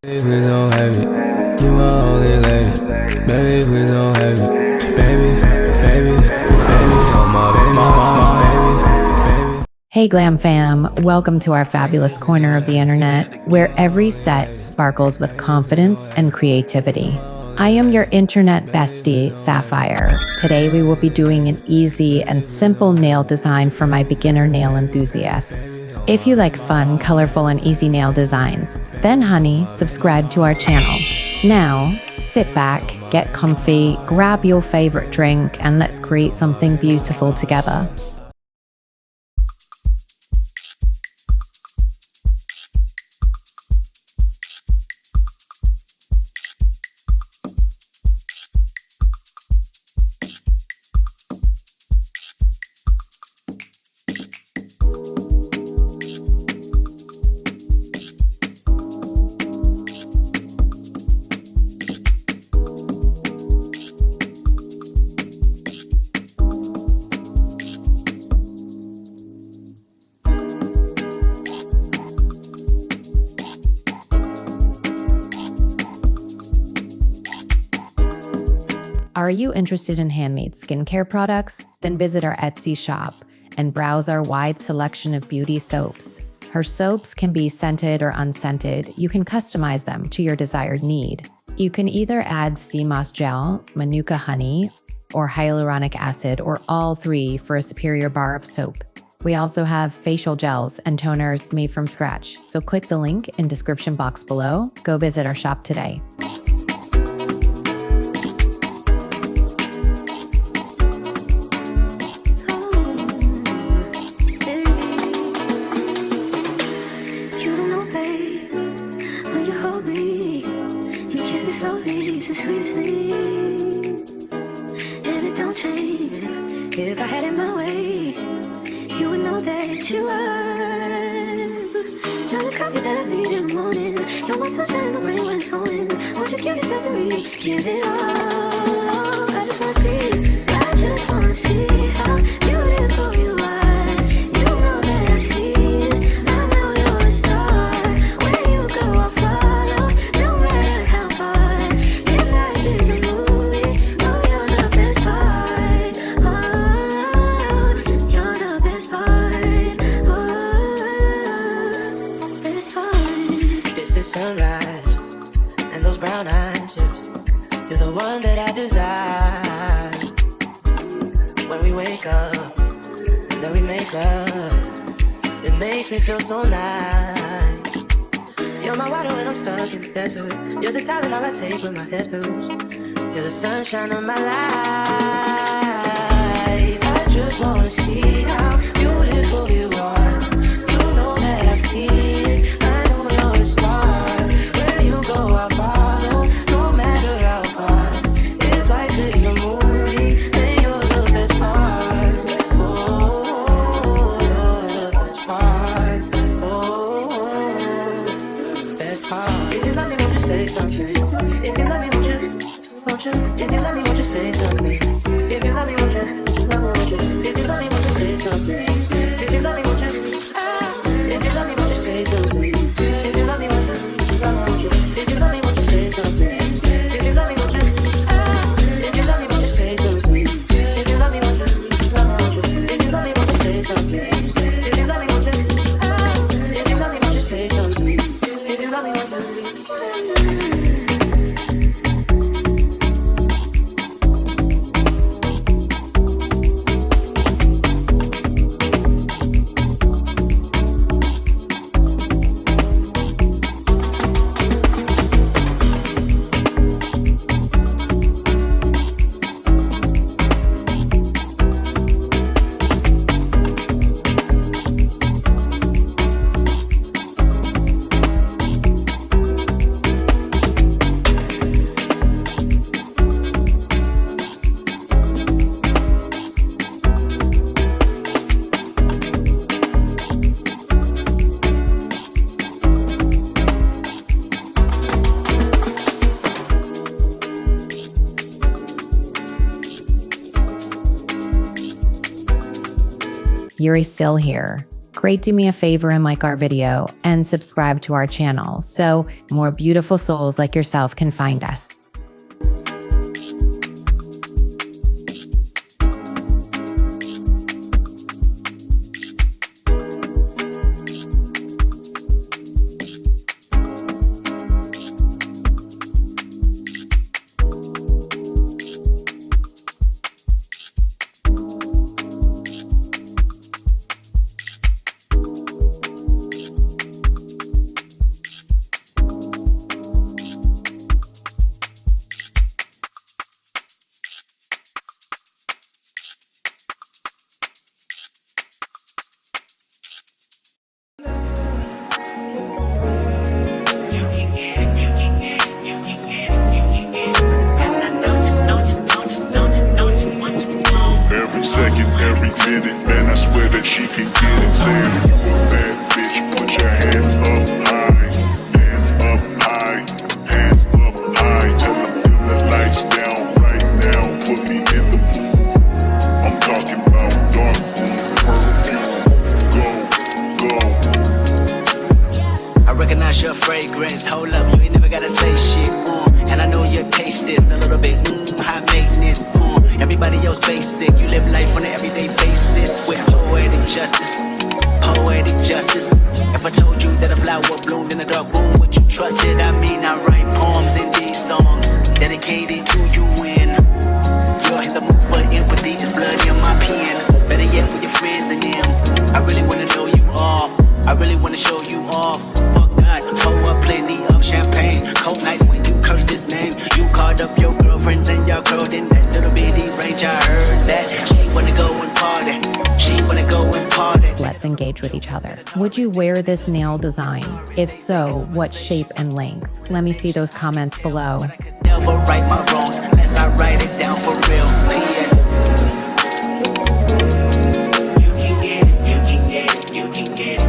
Baby, please don't hate me. You my only lady. Baby, please don't hate me. Baby, oh my baby. Hey Glam Fam, welcome to our fabulous corner of the internet, where every set sparkles with confidence and creativity. I am your internet bestie, Sapphyre. Today we will be doing an easy and simple nail design for my beginner nail enthusiasts. If you like fun, colorful, and easy nail designs, then honey, subscribe to our channel. Now, sit back, get comfy, grab your favorite drink, and let's create something beautiful together. Are you interested in handmade skincare products? Then visit our Etsy shop and browse our wide selection of beauty soaps. Her soaps can be scented or unscented. You can customize them to your desired need. You can either add sea moss gel, manuka honey, or hyaluronic acid, or all three for a superior bar of soap. We also have facial gels and toners made from scratch. So click the link in description box below. Go visit our shop today. The sweetest thing, and it don't change. If I had it my way, you would know that you are. You're the coffee that I need in the morning. You're my sunshine in the rain when it's pouring. Won't you give yourself to me? Give it all. I just wanna see. I just wanna see how beautiful you are. You know that I see it. I know you're a star. Where you go, I'll follow. No matter how far. Sunrise and those brown eyes, yes, you're the one that I desire. When we wake up and then we make love, it makes me feel so nice. You're my water when I'm stuck in the desert. You're the Tylenol I take when my head hurts. You're the sunshine of my life. I just wanna see how beautiful you are. You know that I see it. I know you're a star. Say something. If you love me, won't you? Won't you? If you love me, won't you say something? If you love me, won't you? If you love me, won't you say something? If you love me, won't you? Won't you? If you love me, won't you say something? If you love me, won't you? If you love me, won't you say something? If you love me, won't you? Won't you? If you love me, won't you say something? If you love me, won't you? If you love me, won't you say something? If you love me, won't you? Yuri's still here. great do me a favor and like our video and subscribe to our channel so more beautiful souls like yourself can find us. Every second, every minute, man, I swear that she can get it. Saying, you a bad bitch, put your hands up high, hands up high, hands up high. Tell them dim the lights down right now, put me in the mood. I'm talking about dark perfume, go, go. I recognize your fragrance, hold up, you ain't never gotta say shit, and I know your taste is a little bit, high maintenance, everybody else basic, you live life on an everyday basis, with poetic justice, poetic justice. If I told you that a flower bloomed in a dark room, would you trust it? I mean, I write poems in these songs, dedicated to you when you're in the mood for empathy, there's blood in my pen, better yet with your friends and them, I really wanna know you all, I really wanna show you off. Fuck that, pour up plenty of champagne. Cold nights when you curse this name. You called up your girlfriends and your girl in that little bitty range. I heard that she wanna go and party. She wanna go and party. Let's engage with each other. Would you wear this nail design? If so, what shape and length? Let me see those comments below. I could never right my wrongs unless I write it down for real. P.S. You can get it, you can get it, you can get it.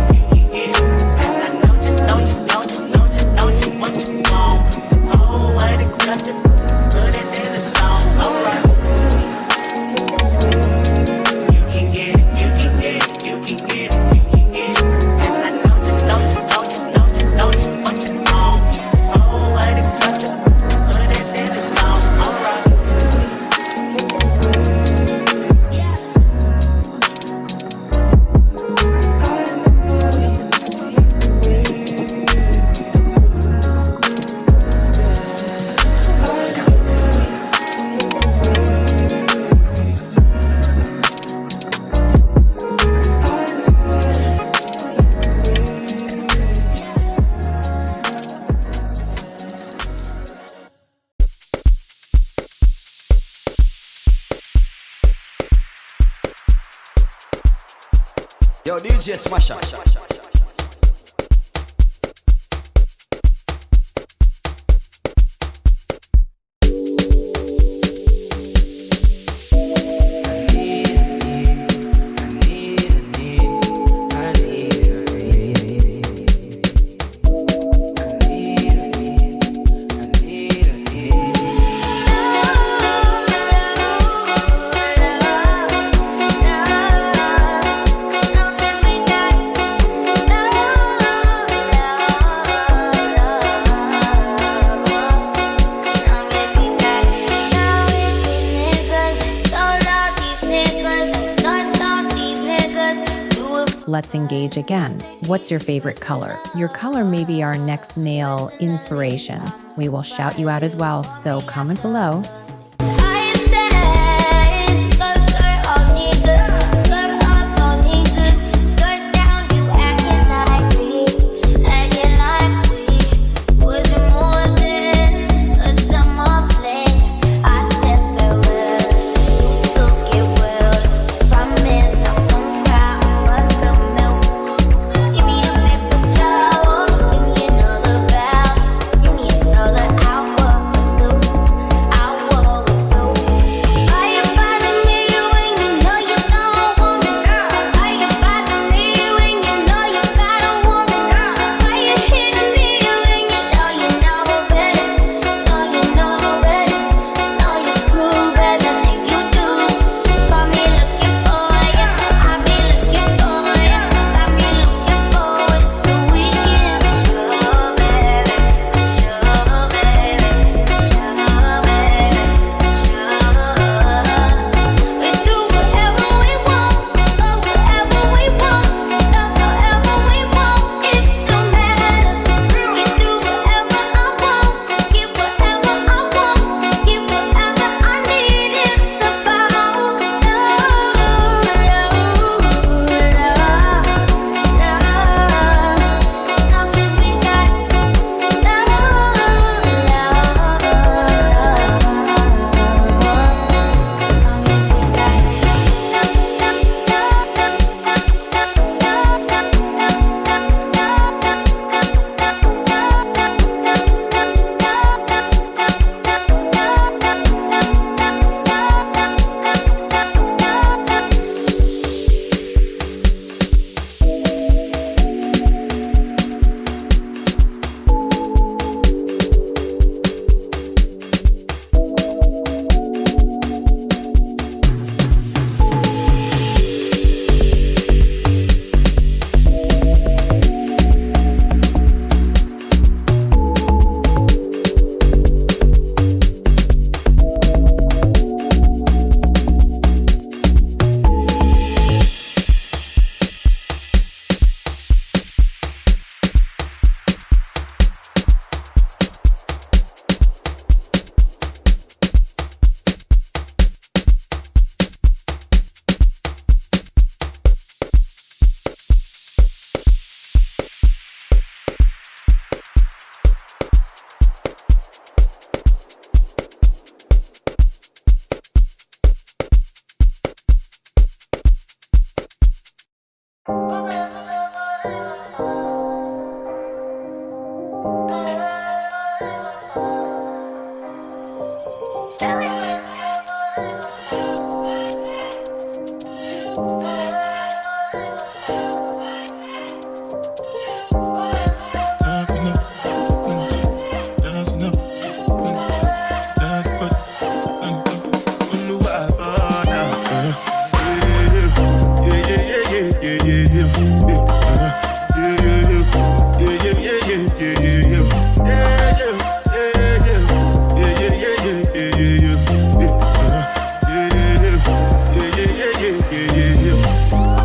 Yo, DJ Smasher. Let's engage again. What's your favorite color? Your color may be our next nail inspiration. We will shout you out as well, so comment below.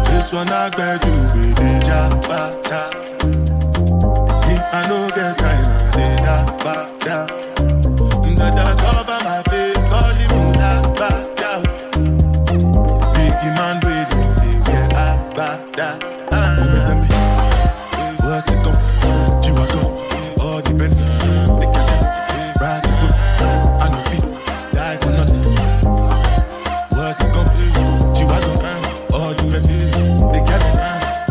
This one I grab you with the jabata. Me, I no get time, I did jabata. Dada cover my face, calling me jabata. Biggie man, we don't be where I bada. Tell me, what's it come? You are come, all the men, the cash, ride the foot, I no feet, die for nothing. What's it come? You are come, all the men, the cash,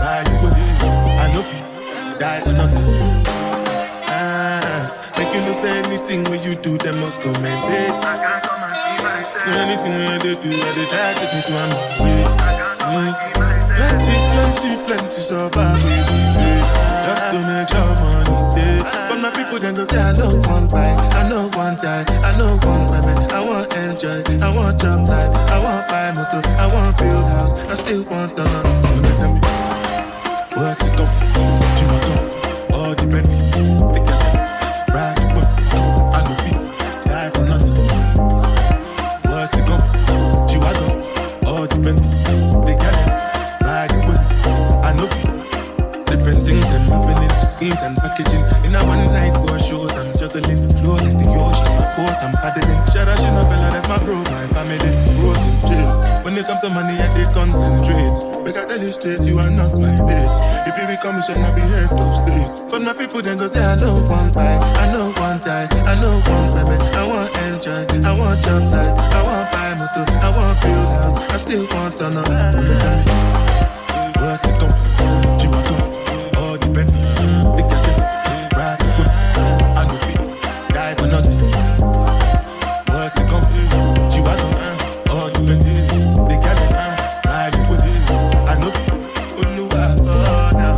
ride the foot, I no feet, die for nothing. Make you no say anything when you do, them must commend it. I can't come and see myself. So anything when they do, I they try to take me to another way. Plenty survive with the face. Just to make your money day. But my people then go say I know one buy, I know one die, I know one baby. I want enjoy, I want job life, I want buy motor, I want build house, I still want to know. Tell me, what's it come? You are come, all the Bentley, the cash, ride the boat, I no feet, die for nothing. What's it come? You are come, all the Bentley, the cash, ride the boat. I know different things them happening, schemes and packaging. In a one night for shows, I'm juggling. Flow like the ocean, my boat, I'm paddling. Shout out Bella, that's my bro, my family. Frozen dreams. When it comes to money, I did concentrate. Make I tell you straight, you are not my mate. If you become, you should not be head of state. For my people, then go say, I know one buy, I know one die, I know one baby. I want enjoy, I want job life, I want buy motor, I want build house, I still want to know. What's it come? You are come, all the Bentley, the cash, ride the foot, I no feet, die for nothing. What's it come? You are come, all the Bentley, the cash, ride the foot, I no feet, oh no, I now.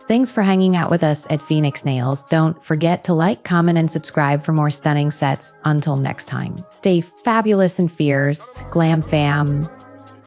Thanks for hanging out with us at Phoenyx Nails. Don't forget to like, comment, and subscribe for more stunning sets. Until next time, stay fabulous and fierce, glam fam.